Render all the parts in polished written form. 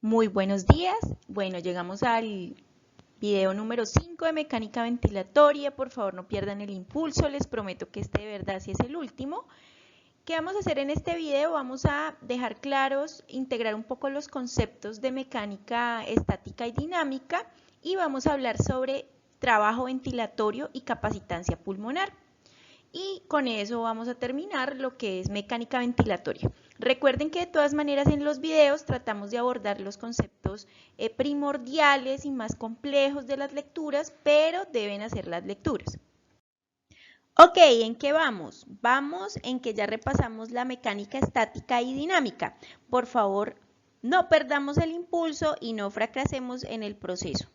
Muy buenos días. Bueno, llegamos al video número 5 de mecánica ventilatoria. Por favor, no pierdan el impulso. Les prometo que este de verdad sí es el último. ¿Qué vamos a hacer en este video? Vamos a dejar claros, integrar un poco los conceptos de mecánica estática y dinámica y vamos a hablar sobre trabajo ventilatorio y capacitancia pulmonar. Y con eso vamos a terminar lo que es mecánica ventilatoria. Recuerden que de todas maneras en los videos tratamos de abordar los conceptos primordiales y más complejos de las lecturas, pero deben hacer las lecturas. Ok, ¿en qué vamos? Vamos en que ya repasamos la mecánica estática y dinámica. Por favor, no perdamos el impulso y no fracasemos en el proceso.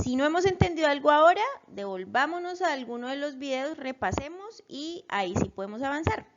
Si no hemos entendido algo ahora, devolvámonos a alguno de los videos, repasemos y ahí sí podemos avanzar.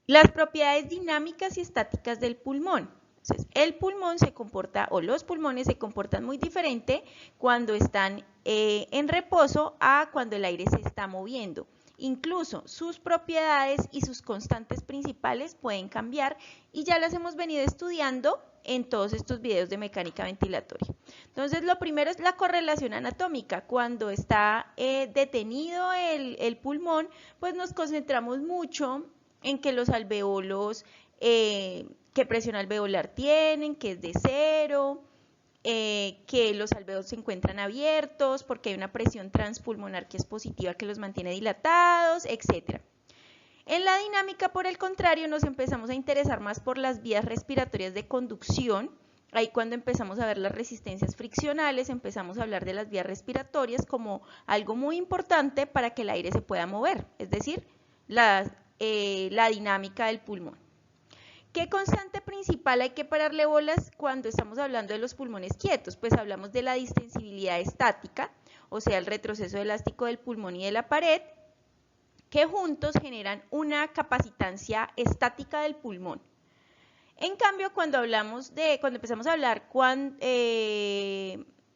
Las propiedades dinámicas y estáticas del pulmón. Entonces, el pulmón se comporta, o los pulmones se comportan muy diferente cuando están en reposo a cuando el aire se está moviendo. Incluso sus propiedades y sus constantes principales pueden cambiar y ya las hemos venido estudiando en todos estos videos de mecánica ventilatoria. Entonces, lo primero es la correlación anatómica. Cuando está detenido el pulmón, pues nos concentramos mucho en que los alveolos, qué presión alveolar tienen, que es de 0, que los alveolos se encuentran abiertos porque hay una presión transpulmonar que es positiva que los mantiene dilatados, etc. En la dinámica, por el contrario, nos empezamos a interesar más por las vías respiratorias de conducción. Ahí cuando empezamos a ver las resistencias friccionales, empezamos a hablar de las vías respiratorias como algo muy importante para que el aire se pueda mover, es decir, la dinámica del pulmón. ¿Qué constante principal hay que pararle bolas cuando estamos hablando de los pulmones quietos? Pues hablamos de la distensibilidad estática, o sea, el retroceso elástico del pulmón y de la pared, que juntos generan una capacitancia estática del pulmón. En cambio, cuando empezamos a hablar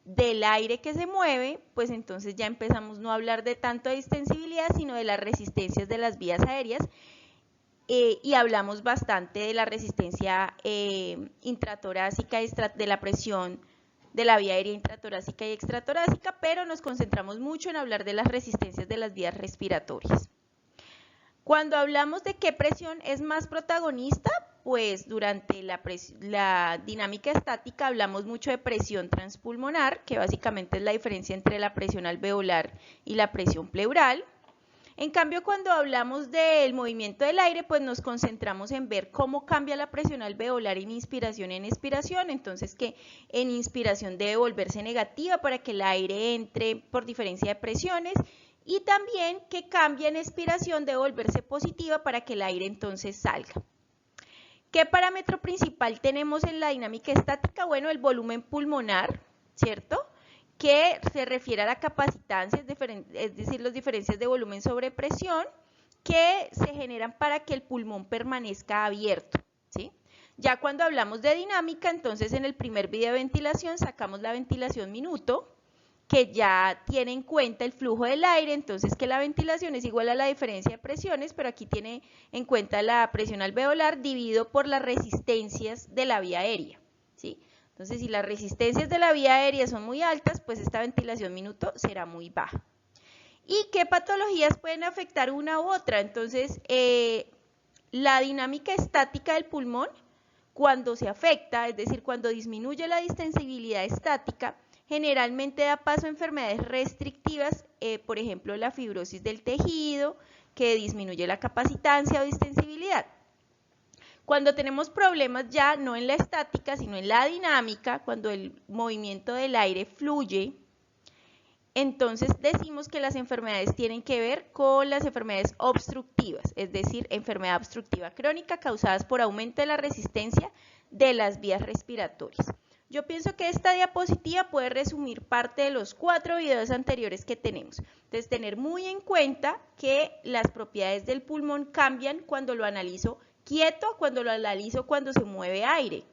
del aire que se mueve, pues entonces ya empezamos no a hablar de tanto de distensibilidad, sino de las resistencias de las vías aéreas, y hablamos bastante de la resistencia intratorácica, de la presión de la vía aérea intratorácica y extratorácica, pero nos concentramos mucho en hablar de las resistencias de las vías respiratorias. Cuando hablamos de qué presión es más protagonista, pues durante la dinámica estática hablamos mucho de presión transpulmonar, que básicamente es la diferencia entre la presión alveolar y la presión pleural. En cambio, cuando hablamos del movimiento del aire, pues nos concentramos en ver cómo cambia la presión alveolar en inspiración y en expiración. Entonces, que en inspiración debe volverse negativa para que el aire entre por diferencia de presiones, y también que cambia en expiración debe volverse positiva para que el aire entonces salga. ¿Qué parámetro principal tenemos en la dinámica estática? Bueno, el volumen pulmonar, ¿cierto?, que se refiere a la capacitancia, es decir, las diferencias de volumen sobre presión que se generan para que el pulmón permanezca abierto, ¿sí? Ya cuando hablamos de dinámica, entonces en el primer video de ventilación sacamos la ventilación minuto, que ya tiene en cuenta el flujo del aire, entonces que la ventilación es igual a la diferencia de presiones, pero aquí tiene en cuenta la presión alveolar dividido por las resistencias de la vía aérea, ¿sí? Entonces, si las resistencias de la vía aérea son muy altas, pues esta ventilación minuto será muy baja. ¿Y qué patologías pueden afectar una u otra? Entonces, la dinámica estática del pulmón, cuando se afecta, es decir, cuando disminuye la distensibilidad estática, generalmente da paso a enfermedades restrictivas, por ejemplo, la fibrosis del tejido, que disminuye la capacitancia o distensibilidad. Cuando tenemos problemas ya no en la estática, sino en la dinámica, cuando el movimiento del aire fluye, entonces decimos que las enfermedades tienen que ver con las enfermedades obstructivas, es decir, enfermedad obstructiva crónica causadas por aumento de la resistencia de las vías respiratorias. Yo pienso que esta diapositiva puede resumir parte de los 4 videos anteriores que tenemos. Entonces, tener muy en cuenta que las propiedades del pulmón cambian cuando lo analizo quieto, cuando lo analizo cuando se mueve aire.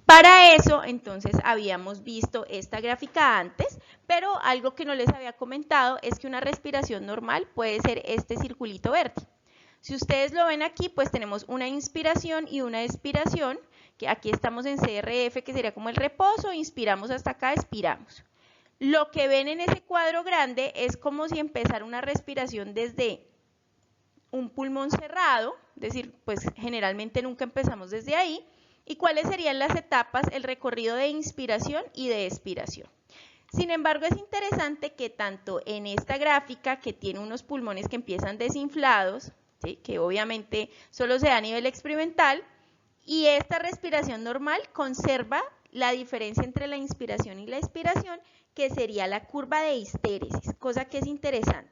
Para eso, entonces, habíamos visto esta gráfica antes, pero algo que no les había comentado es que una respiración normal puede ser este circulito verde. Si ustedes lo ven aquí, pues tenemos una inspiración y una expiración, que aquí estamos en CRF, que sería como el reposo, inspiramos hasta acá, expiramos. Lo que ven en ese cuadro grande es como si empezara una respiración desde un pulmón cerrado, es decir, pues generalmente nunca empezamos desde ahí. ¿Y cuáles serían las etapas? El recorrido de inspiración y de expiración. Sin embargo, es interesante que tanto en esta gráfica, que tiene unos pulmones que empiezan desinflados, ¿sí?, que obviamente solo se da a nivel experimental, y esta respiración normal conserva la diferencia entre la inspiración y la expiración, que sería la curva de histéresis, cosa que es interesante.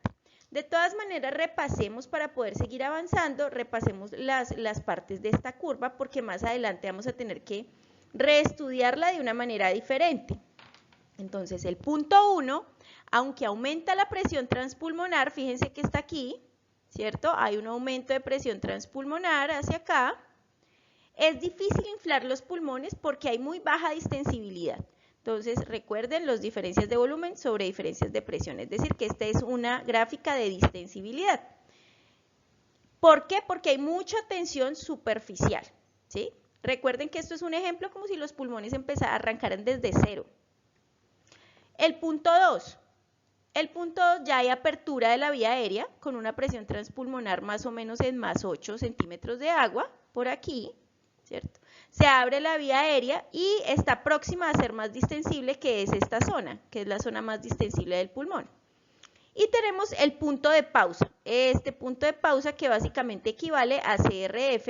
De todas maneras, repasemos para poder seguir avanzando, repasemos las partes de esta curva, porque más adelante vamos a tener que reestudiarla de una manera diferente. Entonces, el punto 1, aunque aumenta la presión transpulmonar, fíjense que está aquí, ¿cierto? Hay un aumento de presión transpulmonar hacia acá. Es difícil inflar los pulmones porque hay muy baja distensibilidad. Entonces, recuerden las diferencias de volumen sobre diferencias de presión, es decir, que esta es una gráfica de distensibilidad. ¿Por qué? Porque hay mucha tensión superficial, ¿sí? Recuerden que esto es un ejemplo como si los pulmones arrancaran desde cero. El punto 2. El punto 2, ya hay apertura de la vía aérea con una presión transpulmonar más o menos en más 8 centímetros de agua, por aquí, ¿cierto? Se abre la vía aérea y está próxima a ser más distensible, que es esta zona, que es la zona más distensible del pulmón. Y tenemos el punto de pausa, este punto de pausa que básicamente equivale a CRF,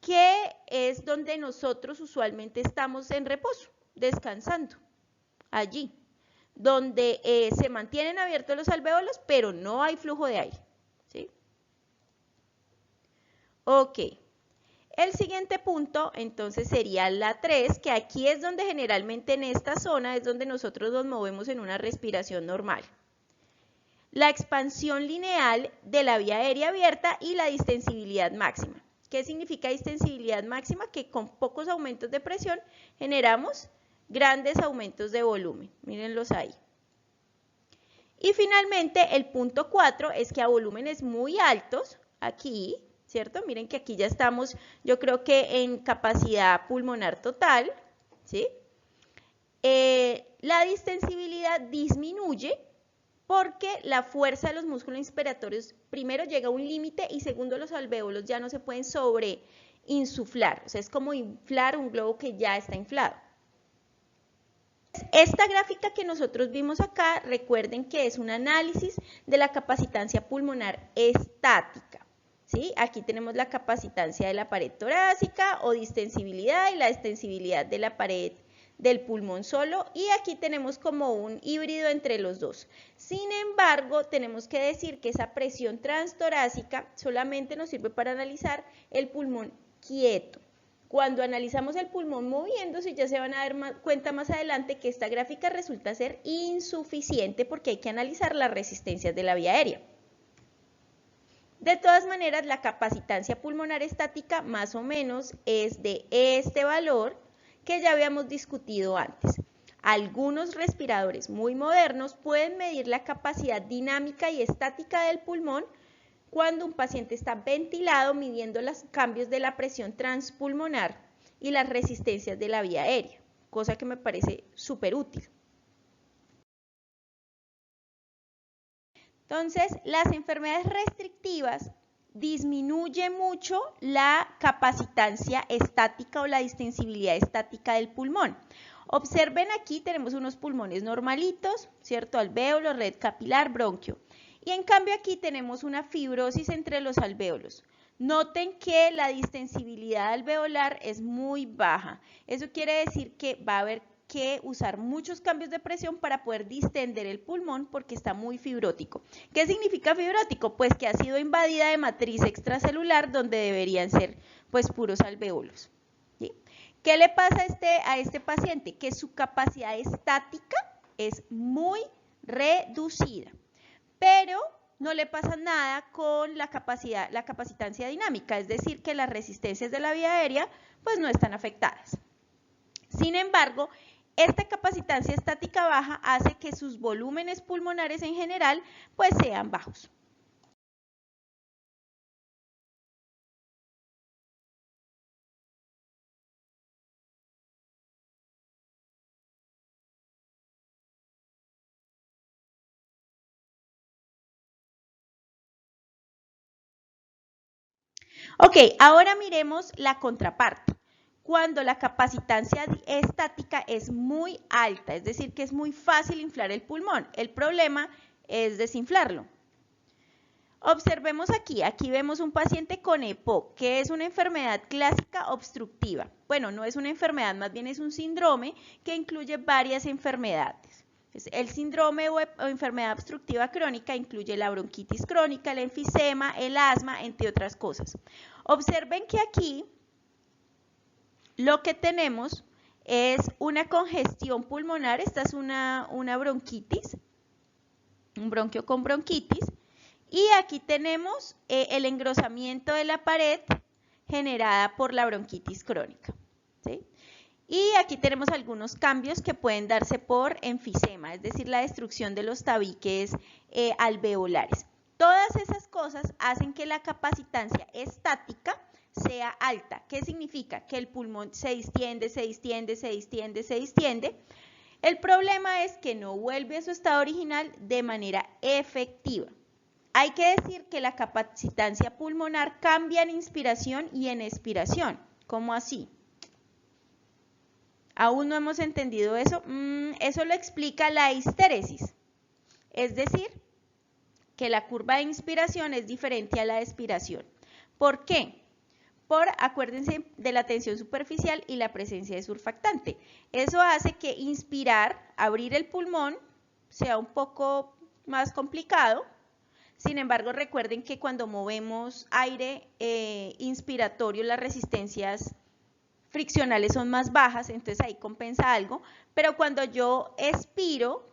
que es donde nosotros usualmente estamos en reposo, descansando, allí, donde se mantienen abiertos los alvéolos, pero no hay flujo de aire, ¿sí? Ok. El siguiente punto, entonces, sería la 3, que aquí es donde generalmente en esta zona es donde nosotros nos movemos en una respiración normal. La expansión lineal de la vía aérea abierta y la distensibilidad máxima. ¿Qué significa distensibilidad máxima? Que con pocos aumentos de presión generamos grandes aumentos de volumen. Mírenlos ahí. Y finalmente, el punto 4 es que a volúmenes muy altos, aquí, ¿cierto? Miren que aquí ya estamos, yo creo que en capacidad pulmonar total, ¿sí? La distensibilidad disminuye porque la fuerza de los músculos inspiratorios, primero, llega a un límite y segundo, los alvéolos ya no se pueden sobreinsuflar. O sea, es como inflar un globo que ya está inflado. Esta gráfica que nosotros vimos acá, recuerden que es un análisis de la capacitancia pulmonar estática, ¿sí? Aquí tenemos la capacitancia de la pared torácica o distensibilidad y la distensibilidad de la pared del pulmón solo, y aquí tenemos como un híbrido entre los dos. Sin embargo, tenemos que decir que esa presión transtorácica solamente nos sirve para analizar el pulmón quieto. Cuando analizamos el pulmón moviéndose, ya se van a dar cuenta más adelante que esta gráfica resulta ser insuficiente porque hay que analizar las resistencias de la vía aérea. De todas maneras, la capacitancia pulmonar estática más o menos es de este valor que ya habíamos discutido antes. Algunos respiradores muy modernos pueden medir la capacidad dinámica y estática del pulmón cuando un paciente está ventilado, midiendo los cambios de la presión transpulmonar y las resistencias de la vía aérea, cosa que me parece súper útil. Entonces, las enfermedades restrictivas disminuyen mucho la capacitancia estática o la distensibilidad estática del pulmón. Observen aquí, tenemos unos pulmones normalitos, ¿cierto? Alvéolo, red capilar, bronquio. Y en cambio aquí tenemos una fibrosis entre los alvéolos. Noten que la distensibilidad alveolar es muy baja. Eso quiere decir que va a haber que usar muchos cambios de presión para poder distender el pulmón porque está muy fibrótico. ¿Qué significa fibrótico? Pues que ha sido invadida de matriz extracelular donde deberían ser pues puros alvéolos. ¿Sí? ¿Qué le pasa a este paciente? Que su capacidad estática es muy reducida, pero no le pasa nada con la capacitancia dinámica, es decir, que las resistencias de la vía aérea pues no están afectadas. Sin embargo, esta capacitancia estática baja hace que sus volúmenes pulmonares en general pues sean bajos. Ok, ahora miremos la contraparte. Cuando la capacitancia estática es muy alta, es decir, que es muy fácil inflar el pulmón. El problema es desinflarlo. Observemos aquí vemos un paciente con EPOC, que es una enfermedad clásica obstructiva. Bueno, no es una enfermedad, más bien es un síndrome que incluye varias enfermedades. El síndrome o enfermedad obstructiva crónica incluye la bronquitis crónica, el enfisema, el asma, entre otras cosas. Observen que aquí lo que tenemos es una congestión pulmonar, esta es una bronquitis, un bronquio con bronquitis, y aquí tenemos el engrosamiento de la pared generada por la bronquitis crónica, ¿sí? Y aquí tenemos algunos cambios que pueden darse por enfisema, es decir, la destrucción de los tabiques alveolares. Todas esas cosas hacen que la capacitancia estática sea alta. ¿Qué significa? Que el pulmón se distiende, se distiende, se distiende, se distiende. El problema es que no vuelve a su estado original de manera efectiva. Hay que decir que la capacitancia pulmonar cambia en inspiración y en expiración. ¿Cómo así? ¿Aún no hemos entendido eso? Eso lo explica la histéresis. Es decir, que la curva de inspiración es diferente a la de expiración. ¿Por qué? Acuérdense de la tensión superficial y la presencia de surfactante. Eso hace que inspirar, abrir el pulmón, sea un poco más complicado. Sin embargo, recuerden que cuando movemos aire inspiratorio, las resistencias friccionales son más bajas, entonces ahí compensa algo. Pero cuando yo expiro,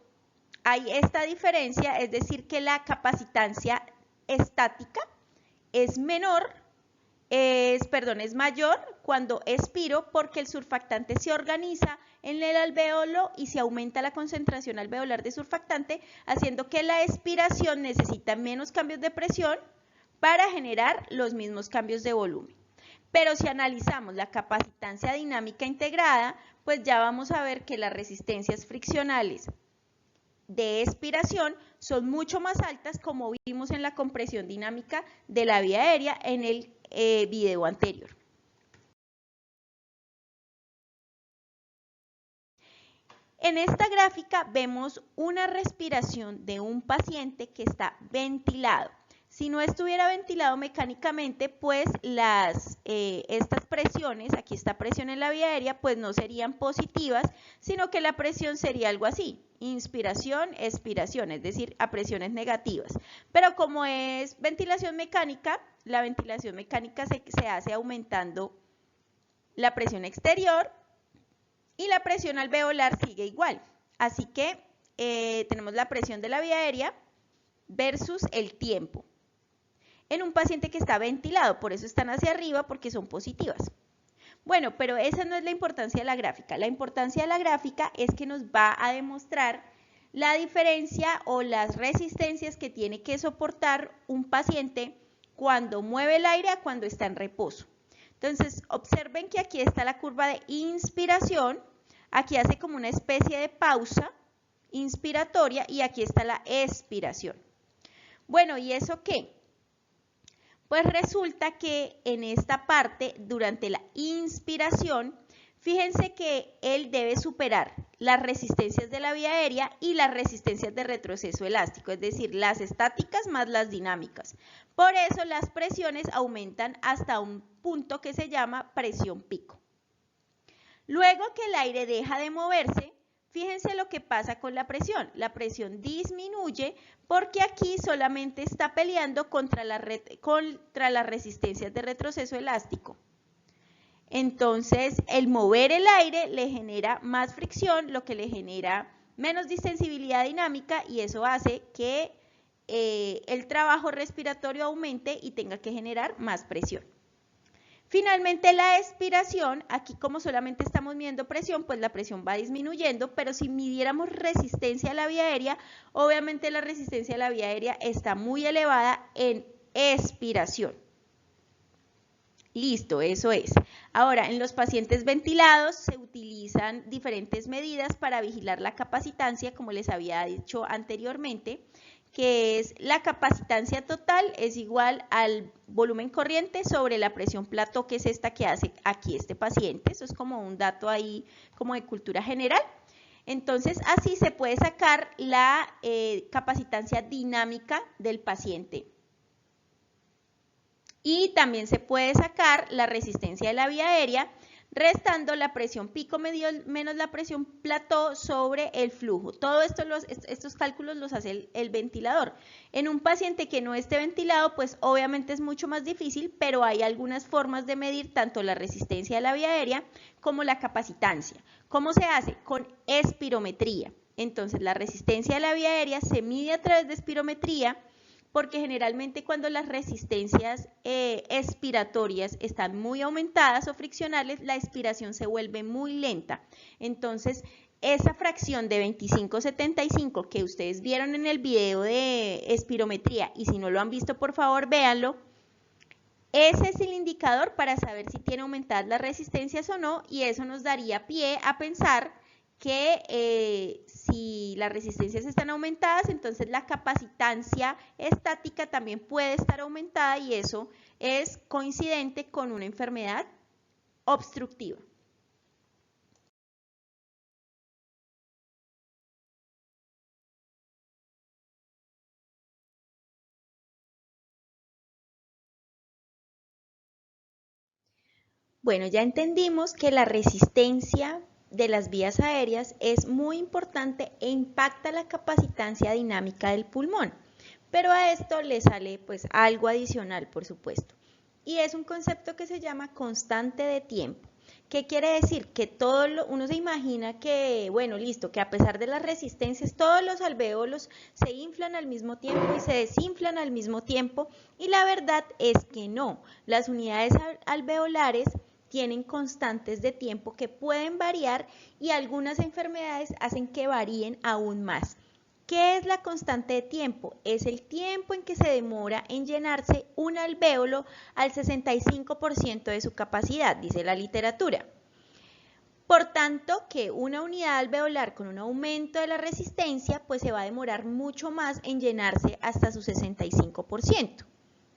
hay esta diferencia, es decir, que la capacitancia estática es mayor cuando expiro porque el surfactante se organiza en el alvéolo y se aumenta la concentración alveolar de surfactante, haciendo que la expiración necesita menos cambios de presión para generar los mismos cambios de volumen. Pero si analizamos la capacitancia dinámica integrada, pues ya vamos a ver que las resistencias friccionales de expiración son mucho más altas, como vimos en la compresión dinámica de la vía aérea en el video anterior. En esta gráfica vemos una respiración de un paciente que está ventilado. Si no estuviera ventilado mecánicamente, pues estas presiones, aquí está presión en la vía aérea, pues no serían positivas, sino que la presión sería algo así, inspiración, expiración, es decir, a presiones negativas. Pero como es ventilación mecánica, la ventilación mecánica se hace aumentando la presión exterior y la presión alveolar sigue igual. Así que tenemos la presión de la vía aérea versus el tiempo en un paciente que está ventilado, por eso están hacia arriba, porque son positivas. Bueno, pero esa no es la importancia de la gráfica. La importancia de la gráfica es que nos va a demostrar la diferencia o las resistencias que tiene que soportar un paciente cuando mueve el aire a cuando está en reposo. Entonces, observen que aquí está la curva de inspiración, aquí hace como una especie de pausa inspiratoria y aquí está la expiración. Bueno, ¿y eso qué? Pues resulta que en esta parte, durante la inspiración, fíjense que él debe superar las resistencias de la vía aérea y las resistencias de retroceso elástico, es decir, las estáticas más las dinámicas. Por eso las presiones aumentan hasta un punto que se llama presión pico. Luego que el aire deja de moverse, fíjense lo que pasa con la presión. La presión disminuye porque aquí solamente está peleando contra las resistencias de retroceso elástico. Entonces, el mover el aire le genera más fricción, lo que le genera menos distensibilidad dinámica y eso hace que el trabajo respiratorio aumente y tenga que generar más presión. Finalmente la expiración, aquí como solamente estamos midiendo presión, pues la presión va disminuyendo, pero si midiéramos resistencia a la vía aérea, obviamente la resistencia a la vía aérea está muy elevada en expiración. Listo, eso es. Ahora, en los pacientes ventilados se utilizan diferentes medidas para vigilar la capacitancia, como les había dicho anteriormente, que es la capacitancia total es igual al volumen corriente sobre la presión plató, que es esta que hace aquí este paciente. Eso es como un dato ahí como de cultura general. Entonces, así se puede sacar la capacitancia dinámica del paciente. Y también se puede sacar la resistencia de la vía aérea, restando la presión pico menos la presión plató sobre el flujo. Todo esto, estos cálculos los hace el ventilador. En un paciente que no esté ventilado, pues obviamente es mucho más difícil, pero hay algunas formas de medir tanto la resistencia de la vía aérea como la capacitancia. ¿Cómo se hace? Con espirometría. Entonces, la resistencia de la vía aérea se mide a través de espirometría, porque generalmente cuando las resistencias expiratorias están muy aumentadas o friccionales, la expiración se vuelve muy lenta. Entonces, esa fracción de 25-75 que ustedes vieron en el video de espirometría, y si no lo han visto, por favor, véanlo, ese es el indicador para saber si tiene aumentadas las resistencias o no, y eso nos daría pie a pensar que si las resistencias están aumentadas, entonces la capacitancia estática también puede estar aumentada, y eso es coincidente con una enfermedad obstructiva. Bueno, ya entendimos que la resistencia de las vías aéreas es muy importante e impacta la capacitancia dinámica del pulmón, pero a esto le sale pues algo adicional, por supuesto, y es un concepto que se llama constante de tiempo. ¿Qué quiere decir? Que uno se imagina que, bueno, listo, que a pesar de las resistencias, todos los alvéolos se inflan al mismo tiempo y se desinflan al mismo tiempo, y la verdad es que no. Las unidades alveolares tienen constantes de tiempo que pueden variar, y algunas enfermedades hacen que varíen aún más. ¿Qué es la constante de tiempo? Es el tiempo en que se demora en llenarse un alvéolo al 65% de su capacidad, dice la literatura. Por tanto, que una unidad alveolar con un aumento de la resistencia, pues se va a demorar mucho más en llenarse hasta su 65%,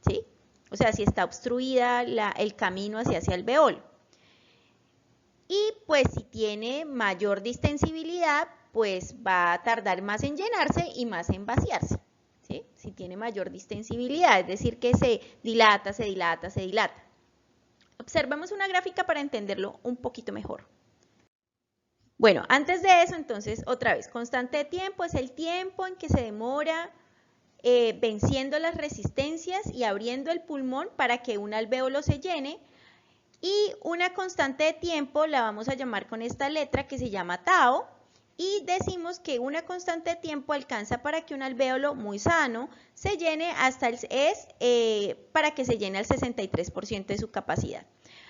¿sí? O sea, si está obstruida el camino hacia ese alveolo. Y pues si tiene mayor distensibilidad, pues va a tardar más en llenarse y más en vaciarse, ¿sí? Si tiene mayor distensibilidad, es decir, que se dilata, se dilata, se dilata. Observemos una gráfica para entenderlo un poquito mejor. Bueno, antes de eso, entonces, otra vez, constante de tiempo es el tiempo en que se demora venciendo las resistencias y abriendo el pulmón para que un alvéolo se llene. Y una constante de tiempo la vamos a llamar con esta letra que se llama tau, y decimos que una constante de tiempo alcanza para que un alvéolo muy sano se llene para que se llene al 63% de su capacidad.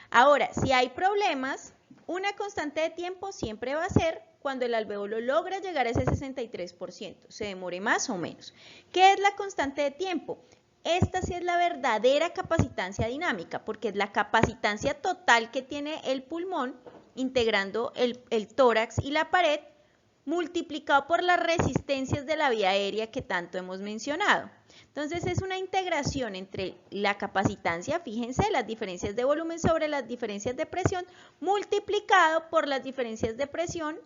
Ahora, si hay problemas, una constante de tiempo siempre va a ser cuando el alvéolo logra llegar a ese 63%, se demore más o menos. ¿Qué es la constante de tiempo? Esta sí es la verdadera capacitancia dinámica, porque es la capacitancia total que tiene el pulmón, integrando el tórax y la pared, multiplicado por las resistencias de la vía aérea que tanto hemos mencionado. Entonces es una integración entre la capacitancia, fíjense, las diferencias de volumen sobre las diferencias de presión, multiplicado por las diferencias de presión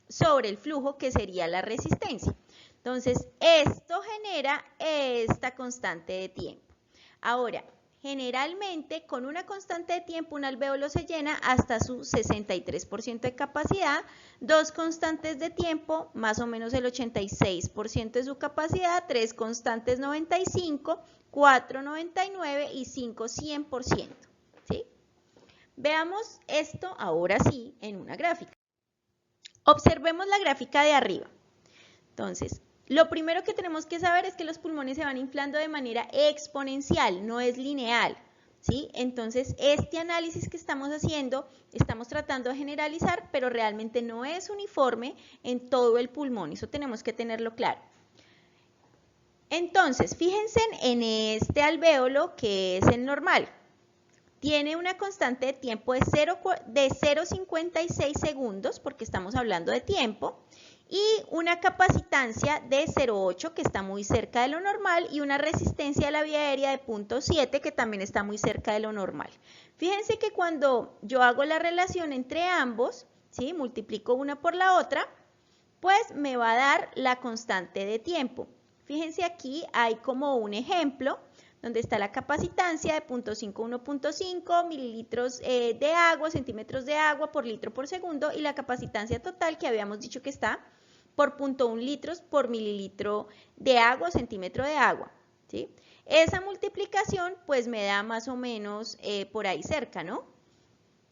sobre el flujo, que sería la resistencia. Entonces, esto genera esta constante de tiempo. Ahora, generalmente con una constante de tiempo un alvéolo se llena hasta su 63% de capacidad, dos constantes de tiempo, más o menos el 86% de su capacidad, tres constantes 95%, 4 99% y 5 100%. ¿Sí? Veamos esto ahora sí en una gráfica. Observemos la gráfica de arriba. Entonces, lo primero que tenemos que saber es que los pulmones se van inflando de manera exponencial, no es lineal, ¿sí? Entonces, este análisis que estamos haciendo, estamos tratando de generalizar, pero realmente no es uniforme en todo el pulmón, eso tenemos que tenerlo claro. Entonces, fíjense en este alvéolo que es el normal. tiene una constante de tiempo de 0,56 segundos, porque estamos hablando de tiempo, y una capacitancia de 0,8, que está muy cerca de lo normal, y una resistencia de la vía aérea de 0,7, que también está muy cerca de lo normal. Fíjense que cuando yo hago la relación entre ambos, ¿sí? Multiplico una por la otra, pues me va a dar la constante de tiempo. Fíjense aquí hay como un ejemplo donde está la capacitancia de 1.5 mililitros de agua, centímetros de agua por litro por segundo, y la capacitancia total que habíamos dicho que está por 0.1 litros por mililitro de agua o centímetro de agua, ¿sí? Esa multiplicación pues me da más o menos por ahí cerca, ¿no?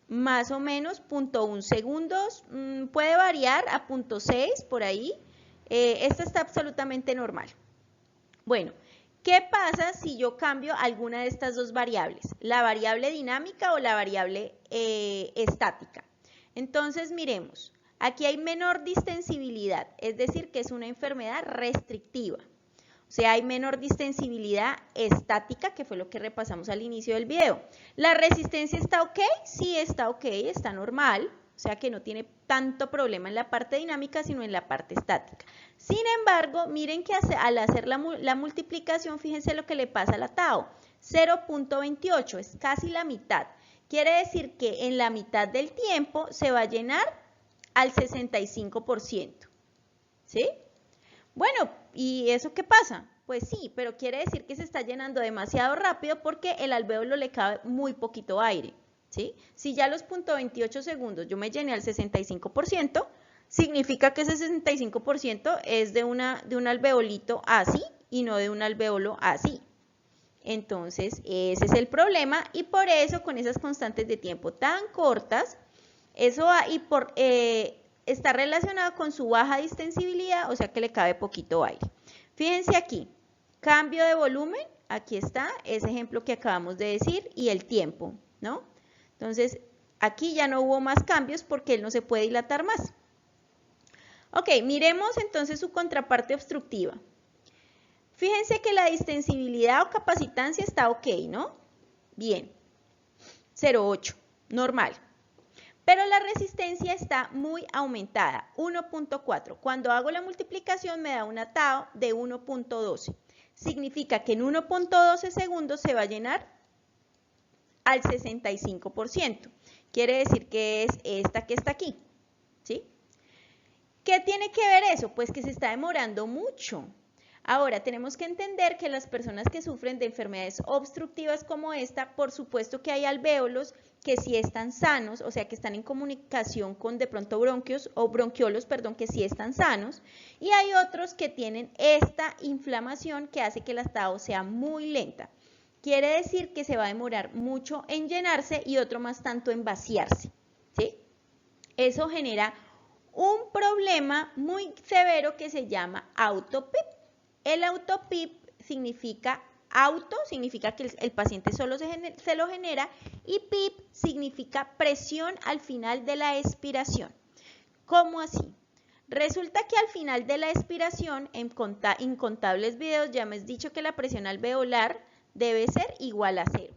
Más o menos 0.1 segundos, puede variar a 0.6 por ahí. Esta está absolutamente normal. Bueno, ¿qué pasa si yo cambio alguna de estas dos variables? ¿La variable dinámica o la variable estática? Entonces, miremos, aquí hay menor distensibilidad, es decir, que es una enfermedad restrictiva. O sea, hay menor distensibilidad estática, que fue lo que repasamos al inicio del video. ¿La resistencia está ok? Sí, está ok, está normal. O sea que no tiene tanto problema en la parte dinámica, sino en la parte estática. Sin embargo, miren que al hacer la multiplicación, fíjense lo que le pasa a la tau. 0.28, es casi la mitad. Quiere decir que en la mitad del tiempo se va a llenar al 65%. ¿Sí? Bueno, ¿y eso qué pasa? Pues sí, pero quiere decir que se está llenando demasiado rápido porque el alvéolo le cabe muy poquito aire. ¿Sí? Si ya a los 0.28 segundos yo me llené al 65%, significa que ese 65% es de un alveolito así y no de un alvéolo así. Entonces, ese es el problema, y por eso con esas constantes de tiempo tan cortas, eso está relacionado con su baja distensibilidad, o sea que le cabe poquito aire. Fíjense aquí, cambio de volumen, aquí está ese ejemplo que acabamos de decir, y el tiempo, ¿no? Entonces, aquí ya no hubo más cambios porque él no se puede dilatar más. Ok, miremos entonces su contraparte obstructiva. Fíjense que la distensibilidad o capacitancia está ok, ¿no? Bien, 0,8, normal. Pero la resistencia está muy aumentada, 1.4. Cuando hago la multiplicación me da una tau de 1.12. Significa que en 1.12 segundos se va a llenar al 65%. Quiere decir que es esta que está aquí, ¿sí? ¿Qué tiene que ver eso? Pues que se está demorando mucho. Ahora, tenemos que entender que las personas que sufren de enfermedades obstructivas como esta, por supuesto que hay alvéolos que sí están sanos, o sea, que están en comunicación con de pronto bronquios o bronquiolos, perdón, que sí están sanos, y hay otros que tienen esta inflamación que hace que la tau sea muy lenta. Quiere decir que se va a demorar mucho en llenarse y otro más tanto en vaciarse, ¿sí? Eso genera un problema muy severo que se llama autopip. El autopip significa significa que el paciente solo se lo genera, y pip significa presión al final de la expiración. ¿Cómo así? Resulta que al final de la expiración, en incontables videos ya me has dicho que la presión alveolar debe ser igual a 0.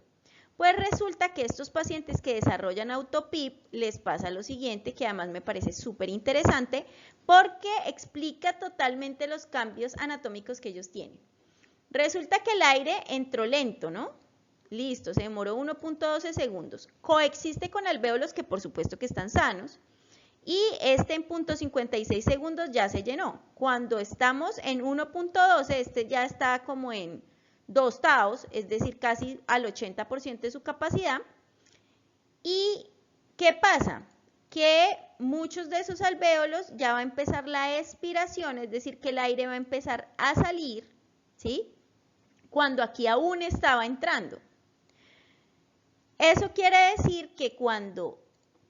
Pues resulta que estos pacientes que desarrollan autopip les pasa lo siguiente, que además me parece súper interesante porque explica totalmente los cambios anatómicos que ellos tienen. Resulta que el aire entró lento, ¿no? Listo, se demoró 1.12 segundos. Coexiste con alvéolos que por supuesto que están sanos. Y este en 0.56 segundos ya se llenó. Cuando estamos en 1.12, este ya está como en 2 taos, es decir, casi al 80% de su capacidad. ¿Y qué pasa? Que muchos de esos alvéolos ya va a empezar la expiración, es decir, que el aire va a empezar a salir, ¿sí? Cuando aquí aún estaba entrando. Eso quiere decir que cuando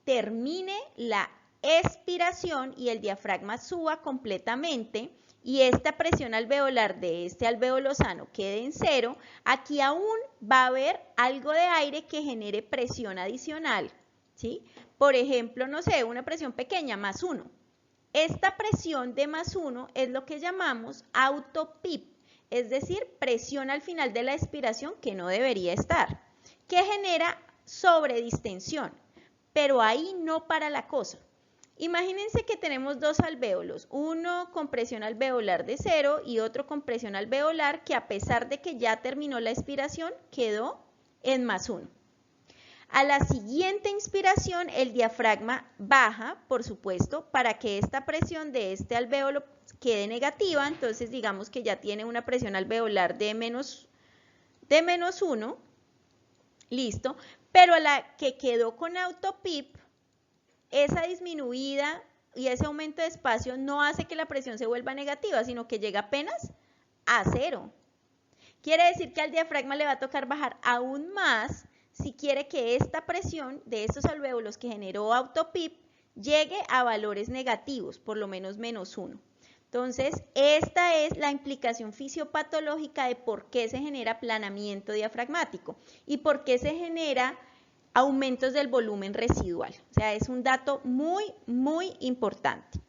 termine la expiración y el diafragma suba completamente y esta presión alveolar de este alvéolo sano quede en 0, aquí aún va a haber algo de aire que genere presión adicional, ¿sí? Por ejemplo, no sé, una presión pequeña, más 1. Esta presión de más 1 es lo que llamamos autopip, es decir, presión al final de la expiración que no debería estar, que genera sobredistensión, pero ahí no para la cosa. Imagínense que tenemos dos alvéolos, uno con presión alveolar de 0 y otro con presión alveolar que a pesar de que ya terminó la expiración, quedó en +1. A la siguiente inspiración, el diafragma baja, por supuesto, para que esta presión de este alvéolo quede negativa. Entonces, digamos que ya tiene una presión alveolar de menos 1. Listo. Pero a la que quedó con autopip, esa disminuida y ese aumento de espacio no hace que la presión se vuelva negativa, sino que llega apenas a 0. Quiere decir que al diafragma le va a tocar bajar aún más si quiere que esta presión de estos alvéolos que generó autopip llegue a valores negativos, por lo menos -1. Entonces, esta es la implicación fisiopatológica de por qué se genera aplanamiento diafragmático y por qué se genera aumentos del volumen residual. O sea, es un dato muy, muy importante.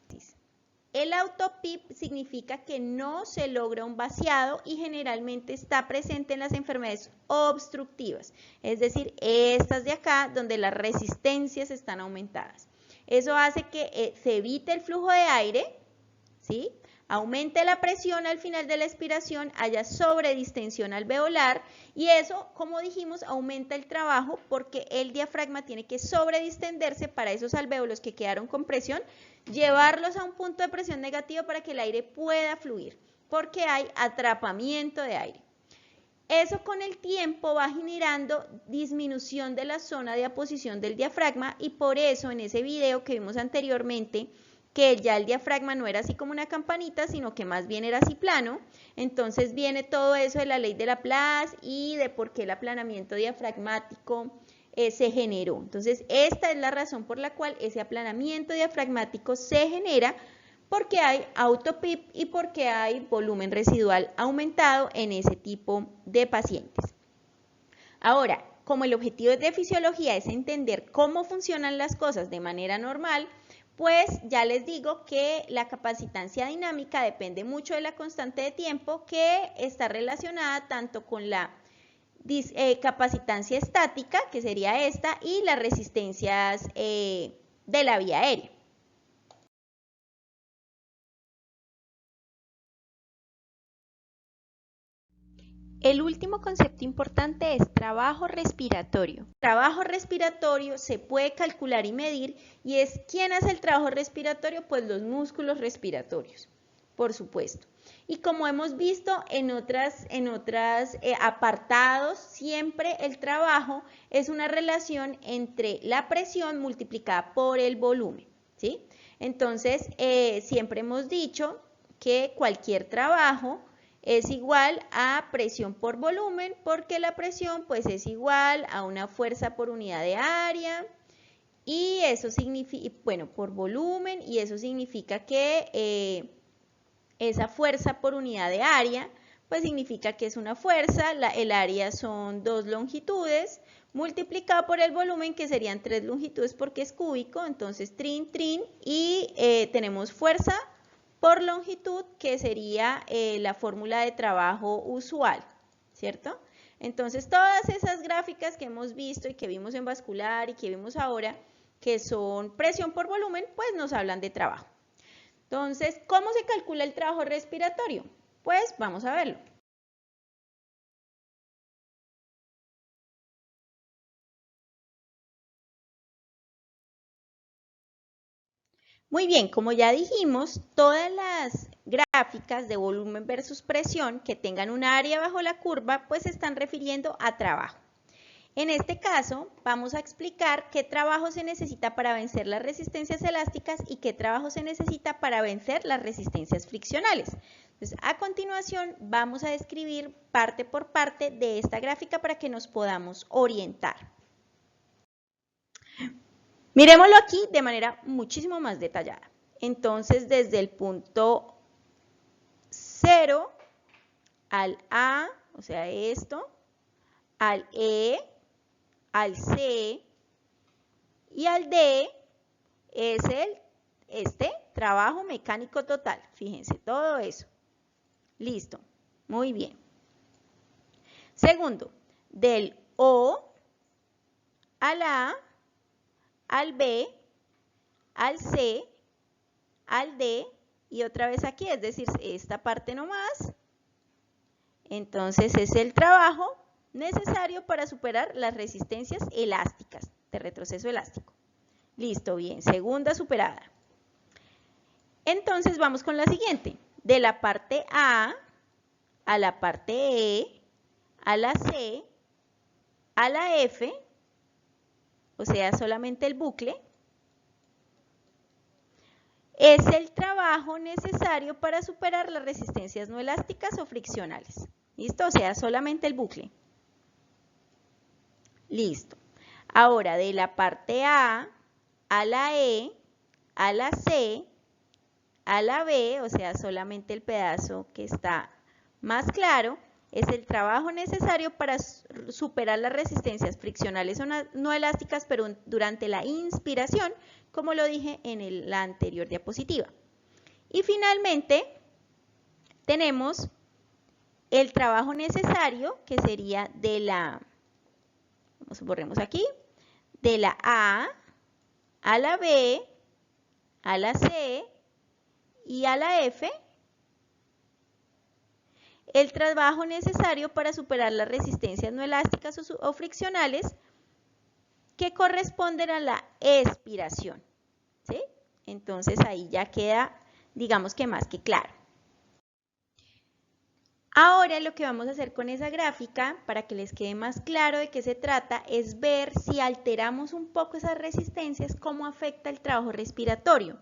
El autopip significa que no se logra un vaciado y generalmente está presente en las enfermedades obstructivas, es decir, estas de acá donde las resistencias están aumentadas. Eso hace que se evite el flujo de aire, ¿sí? Aumente la presión al final de la expiración, haya sobredistensión alveolar y eso, como dijimos, aumenta el trabajo porque el diafragma tiene que sobredistenderse para esos alvéolos que quedaron con presión, llevarlos a un punto de presión negativo para que el aire pueda fluir, porque hay atrapamiento de aire. Eso con el tiempo va generando disminución de la zona de aposición del diafragma y por eso en ese video que vimos anteriormente, que ya el diafragma no era así como una campanita, sino que más bien era así plano. Entonces viene todo eso de la ley de Laplace y de por qué el aplanamiento diafragmático se generó. Entonces esta es la razón por la cual ese aplanamiento diafragmático se genera, porque hay autopip y porque hay volumen residual aumentado en ese tipo de pacientes. Ahora, como el objetivo de fisiología es entender cómo funcionan las cosas de manera normal, pues ya les digo que la capacitancia dinámica depende mucho de la constante de tiempo que está relacionada tanto con la capacitancia estática, que sería esta, y las resistencias de la vía aérea. El último concepto importante es trabajo respiratorio. Trabajo respiratorio se puede calcular y medir y es ¿quién hace el trabajo respiratorio? Pues los músculos respiratorios, por supuesto. Y como hemos visto en otras apartados, siempre el trabajo es una relación entre la presión multiplicada por el volumen, ¿sí? Entonces, siempre hemos dicho que cualquier trabajo es igual a presión por volumen, porque la presión pues es igual a una fuerza por unidad de área y eso significa, bueno, por volumen, y eso significa que esa fuerza por unidad de área pues significa que es una fuerza, el área son 2 longitudes multiplicado por el volumen que serían 3 longitudes porque es cúbico, entonces trin, trin, y tenemos fuerza por longitud, que sería la fórmula de trabajo usual, ¿cierto? Entonces, todas esas gráficas que hemos visto y que vimos en vascular y que vimos ahora, que son presión por volumen, pues nos hablan de trabajo. Entonces, ¿cómo se calcula el trabajo respiratorio? Pues vamos a verlo. Muy bien, como ya dijimos, todas las gráficas de volumen versus presión que tengan un área bajo la curva, pues se están refiriendo a trabajo. En este caso, vamos a explicar qué trabajo se necesita para vencer las resistencias elásticas y qué trabajo se necesita para vencer las resistencias friccionales. Entonces, a continuación, vamos a describir parte por parte de esta gráfica para que nos podamos orientar. Miremoslo aquí de manera muchísimo más detallada. Entonces, desde el punto 0 al A, o sea, esto, al E, al C y al D es este trabajo mecánico total. Fíjense, todo eso. Listo. Muy bien. Segundo, del O al A, al B, al C, al D y otra vez aquí, es decir, esta parte nomás. Entonces es el trabajo necesario para superar las resistencias elásticas de retroceso elástico. Listo, bien, segunda superada. Entonces vamos con la siguiente. De la parte A a la parte E, a la C, a la F, o sea, solamente el bucle, es el trabajo necesario para superar las resistencias no elásticas o friccionales. ¿Listo? O sea, solamente el bucle. Listo. Ahora, de la parte A a la E, a la C, a la B, o sea, solamente el pedazo que está más claro, es el trabajo necesario para superar las resistencias friccionales o no elásticas, pero durante la inspiración, como lo dije en la anterior diapositiva. Y finalmente, tenemos el trabajo necesario, que sería de la, borremos aquí, de la A a la B, a la C y a la F, el trabajo necesario para superar las resistencias no elásticas o friccionales que corresponden a la expiración, ¿sí? Entonces ahí ya queda, digamos que más que claro. Ahora lo que vamos a hacer con esa gráfica, para que les quede más claro de qué se trata, es ver si alteramos un poco esas resistencias, cómo afecta el trabajo respiratorio.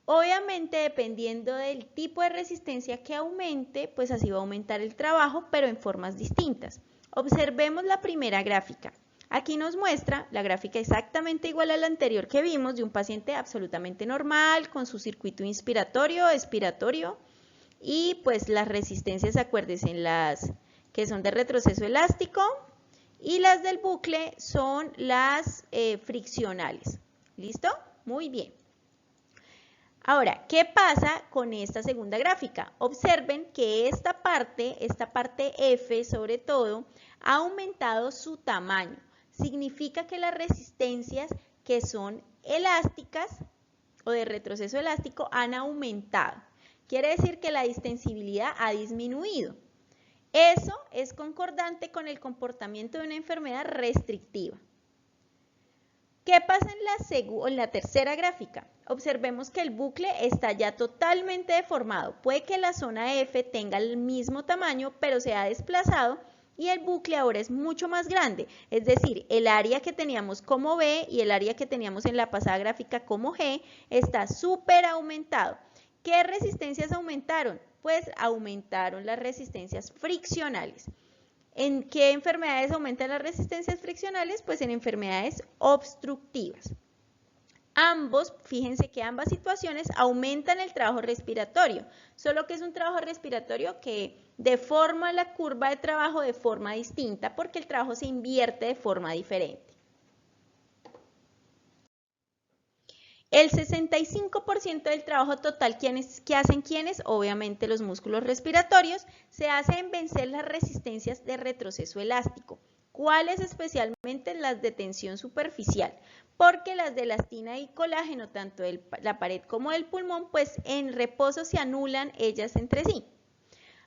Obviamente, dependiendo del tipo de resistencia que aumente, pues así va a aumentar el trabajo, pero en formas distintas. Observemos la primera gráfica. Aquí nos muestra la gráfica exactamente igual a la anterior que vimos, de un paciente absolutamente normal, con su circuito inspiratorio, expiratorio, y pues las resistencias, acuérdense, las que son de retroceso elástico y las del bucle son las friccionales. ¿Listo? Muy bien. Ahora, ¿qué pasa con esta segunda gráfica? Observen que esta parte F sobre todo, ha aumentado su tamaño. Significa que las resistencias que son elásticas o de retroceso elástico han aumentado. Quiere decir que la distensibilidad ha disminuido. Eso es concordante con el comportamiento de una enfermedad restrictiva. ¿Qué pasa en la tercera gráfica? Observemos que el bucle está ya totalmente deformado. Puede que la zona F tenga el mismo tamaño, pero se ha desplazado y el bucle ahora es mucho más grande. Es decir, el área que teníamos como B y el área que teníamos en la pasada gráfica como G está súper aumentado. ¿Qué resistencias aumentaron? Pues aumentaron las resistencias friccionales. ¿En qué enfermedades aumentan las resistencias friccionales? Pues en enfermedades obstructivas. Fíjense que ambas situaciones aumentan el trabajo respiratorio, solo que es un trabajo respiratorio que deforma la curva de trabajo de forma distinta porque el trabajo se invierte de forma diferente. El 65% del trabajo total que hacen quienes, obviamente los músculos respiratorios, se hace en vencer las resistencias de retroceso elástico. ¿Cuáles? Especialmente las de tensión superficial, porque las de elastina y colágeno, tanto de la pared como del pulmón, pues en reposo se anulan ellas entre sí.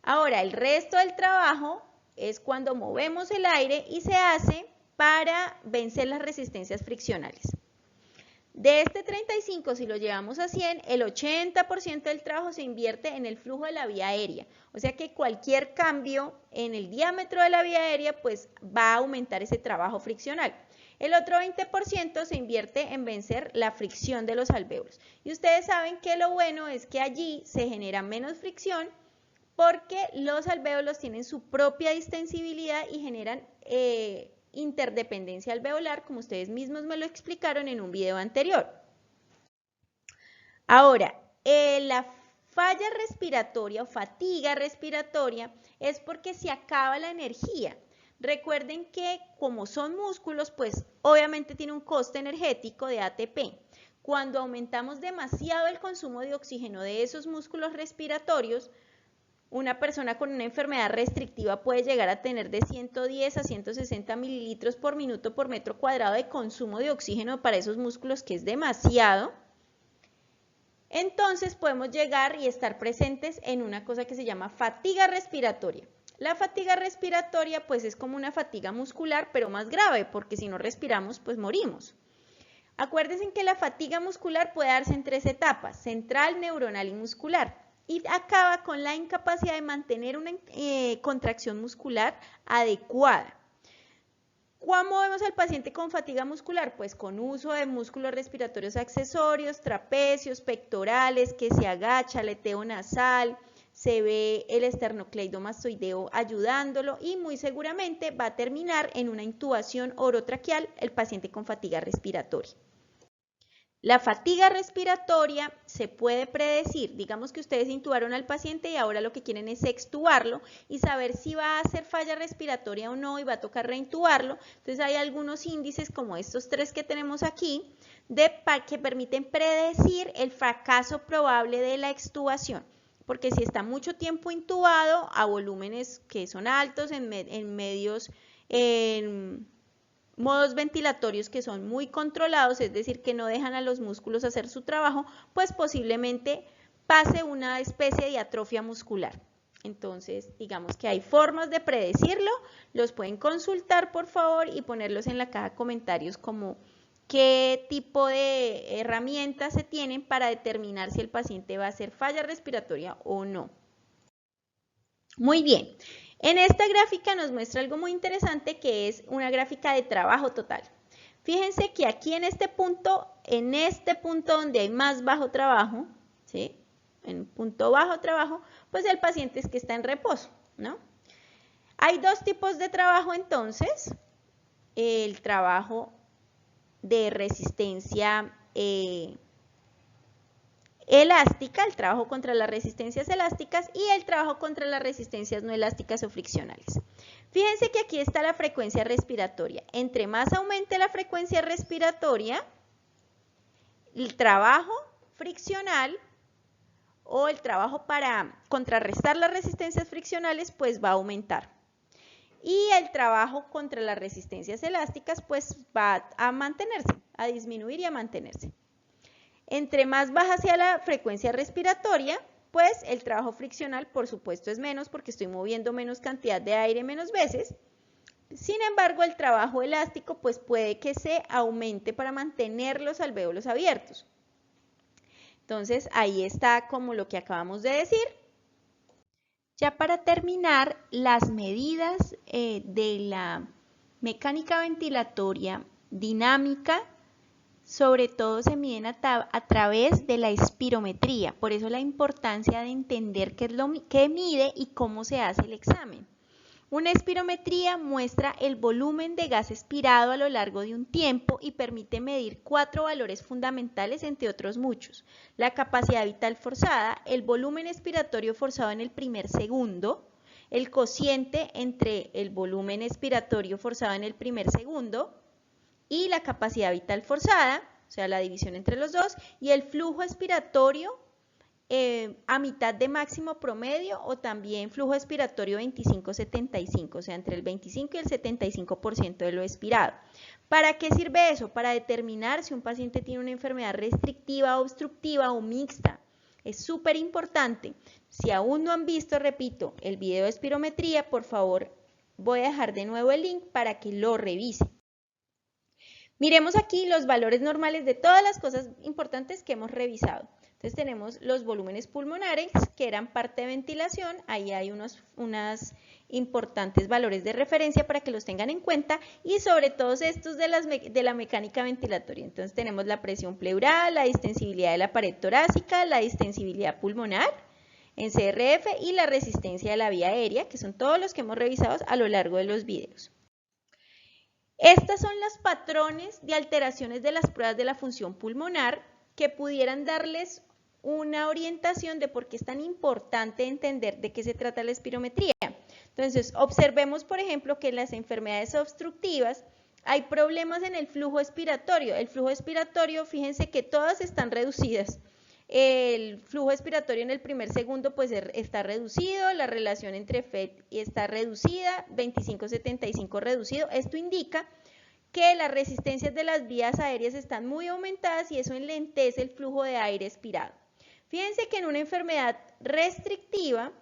Ahora, el resto del trabajo es cuando movemos el aire y se hace para vencer las resistencias friccionales. De este 35, si lo llevamos a 100, el 80% del trabajo se invierte en el flujo de la vía aérea. O sea que cualquier cambio en el diámetro de la vía aérea, pues va a aumentar ese trabajo friccional. El otro 20% se invierte en vencer la fricción de los alvéolos. Y ustedes saben que lo bueno es que allí se genera menos fricción porque los alvéolos tienen su propia distensibilidad y generan interdependencia alveolar, como ustedes mismos me lo explicaron en un video anterior. Ahora, la falla respiratoria o fatiga respiratoria es porque se acaba la energía. Recuerden que como son músculos, pues obviamente tiene un coste energético de ATP. Cuando aumentamos demasiado el consumo de oxígeno de esos músculos respiratorios, Una persona con una enfermedad restrictiva puede llegar a tener de 110 a 160 mililitros por minuto por metro cuadrado de consumo de oxígeno para esos músculos, que es demasiado. Entonces podemos llegar y estar presentes en una cosa que se llama fatiga respiratoria. La fatiga respiratoria pues es como una fatiga muscular, pero más grave, porque si no respiramos pues morimos. Acuérdense que la fatiga muscular puede darse en 3 etapas: central, neuronal y muscular, y acaba con la incapacidad de mantener una contracción muscular adecuada. ¿Cómo vemos al paciente con fatiga muscular? Pues con uso de músculos respiratorios accesorios, trapecios, pectorales, que se agacha, aleteo nasal, se ve el esternocleidomastoideo ayudándolo, y muy seguramente va a terminar en una intubación orotraqueal el paciente con fatiga respiratoria. La fatiga respiratoria se puede predecir. Digamos que ustedes intubaron al paciente y ahora lo que quieren es extubarlo y saber si va a hacer falla respiratoria o no, y va a tocar reintubarlo. Entonces hay algunos índices como estos 3 que tenemos aquí que permiten predecir el fracaso probable de la extubación. Porque si está mucho tiempo intubado a volúmenes que son altos, en modos ventilatorios que son muy controlados, es decir, que no dejan a los músculos hacer su trabajo, pues posiblemente pase una especie de atrofia muscular. Entonces, digamos que hay formas de predecirlo, los pueden consultar por favor y ponerlos en la caja de comentarios como qué tipo de herramientas se tienen para determinar si el paciente va a hacer falla respiratoria o no. Muy bien. En esta gráfica nos muestra algo muy interesante, que es una gráfica de trabajo total. Fíjense que aquí en este punto donde hay más bajo trabajo, ¿sí? En punto bajo trabajo, pues el paciente es que está en reposo, ¿no? Hay 2 tipos de trabajo entonces: el trabajo de resistencia elástica, el trabajo contra las resistencias elásticas, y el trabajo contra las resistencias no elásticas o friccionales. Fíjense que aquí está la frecuencia respiratoria. Entre más aumente la frecuencia respiratoria, el trabajo friccional o el trabajo para contrarrestar las resistencias friccionales pues va a aumentar. Y el trabajo contra las resistencias elásticas pues va a mantenerse, a disminuir y a mantenerse. Entre más baja sea la frecuencia respiratoria, pues el trabajo friccional por supuesto es menos, porque estoy moviendo menos cantidad de aire menos veces. Sin embargo, el trabajo elástico pues puede que se aumente para mantener los alvéolos abiertos. Entonces ahí está como lo que acabamos de decir. Ya para terminar, las medidas de la mecánica ventilatoria dinámica sobre todo se miden a través de la espirometría. Por eso la importancia de entender qué es lo que mide y cómo se hace el examen. Una espirometría muestra el volumen de gas expirado a lo largo de un tiempo y permite medir 4 valores fundamentales, entre otros muchos: la capacidad vital forzada, el volumen expiratorio forzado en el primer segundo, el cociente entre el volumen expiratorio forzado en el primer segundo y la capacidad vital forzada, o sea, la división entre los dos, y el flujo expiratorio a mitad de máximo promedio, o también flujo expiratorio 25-75, o sea, entre el 25 y el 75% de lo expirado. ¿Para qué sirve eso? Para determinar si un paciente tiene una enfermedad restrictiva, obstructiva o mixta. Es súper importante. Si aún no han visto, repito, el video de espirometría, por favor, voy a dejar de nuevo el link para que lo revisen. Miremos aquí los valores normales de todas las cosas importantes que hemos revisado. Entonces tenemos los volúmenes pulmonares, que eran parte de ventilación. Ahí hay unos importantes valores de referencia para que los tengan en cuenta, y sobre todo estos de la mecánica ventilatoria. Entonces tenemos la presión pleural, la distensibilidad de la pared torácica, la distensibilidad pulmonar en CRF y la resistencia de la vía aérea, que son todos los que hemos revisado a lo largo de los videos. Estas son los patrones de alteraciones de las pruebas de la función pulmonar que pudieran darles una orientación de por qué es tan importante entender de qué se trata la espirometría. Entonces, observemos, por ejemplo, que en las enfermedades obstructivas hay problemas en el flujo expiratorio. El flujo expiratorio, fíjense que todas están reducidas. el flujo expiratorio en el primer segundo pues está reducido, la relación entre FET está reducida, 25-75 reducido. Esto indica que las resistencias de las vías aéreas están muy aumentadas y eso enlentece el flujo de aire expirado. Fíjense que en una enfermedad restrictiva,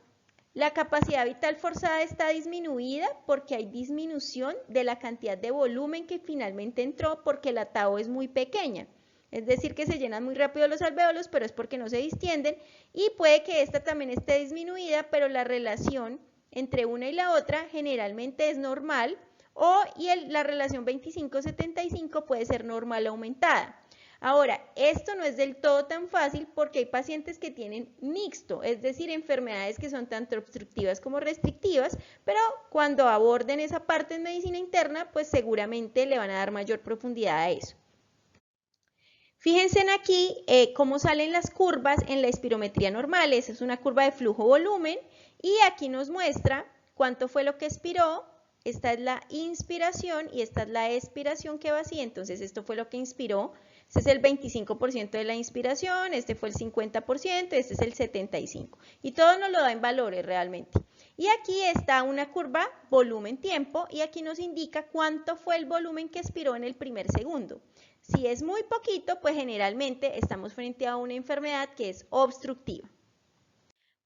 la capacidad vital forzada está disminuida porque hay disminución de la cantidad de volumen que finalmente entró porque la tau es muy pequeña. Es decir, que se llenan muy rápido los alvéolos, pero es porque no se distienden, y puede que esta también esté disminuida, pero la relación entre una y la otra generalmente es normal, la relación 25-75 puede ser normal aumentada. Ahora, esto no es del todo tan fácil porque hay pacientes que tienen mixto, es decir, enfermedades que son tanto obstructivas como restrictivas, pero cuando aborden esa parte en medicina interna, pues seguramente le van a dar mayor profundidad a eso. Fíjense aquí cómo salen las curvas en la espirometría normal. Esa es una curva de flujo-volumen y aquí nos muestra cuánto fue lo que expiró. Esta es la inspiración y esta es la expiración que vacía. Entonces esto fue lo que inspiró. Este es el 25% de la inspiración, este fue el 50%, este es el 75%. Y todo nos lo da en valores realmente. Y aquí está una curva volumen-tiempo y aquí nos indica cuánto fue el volumen que expiró en el primer segundo. Si es muy poquito, pues generalmente estamos frente a una enfermedad que es obstructiva.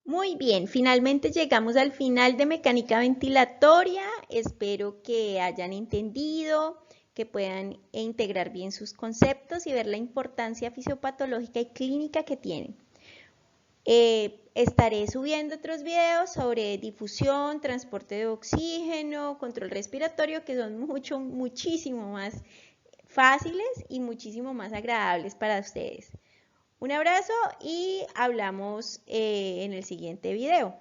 Muy bien, finalmente llegamos al final de mecánica ventilatoria. Espero que hayan entendido, que puedan integrar bien sus conceptos y ver la importancia fisiopatológica y clínica que tienen. Estaré subiendo otros videos sobre difusión, transporte de oxígeno, control respiratorio, que son muchísimo más fáciles y muchísimo más agradables para ustedes. Un abrazo y hablamos en el siguiente video.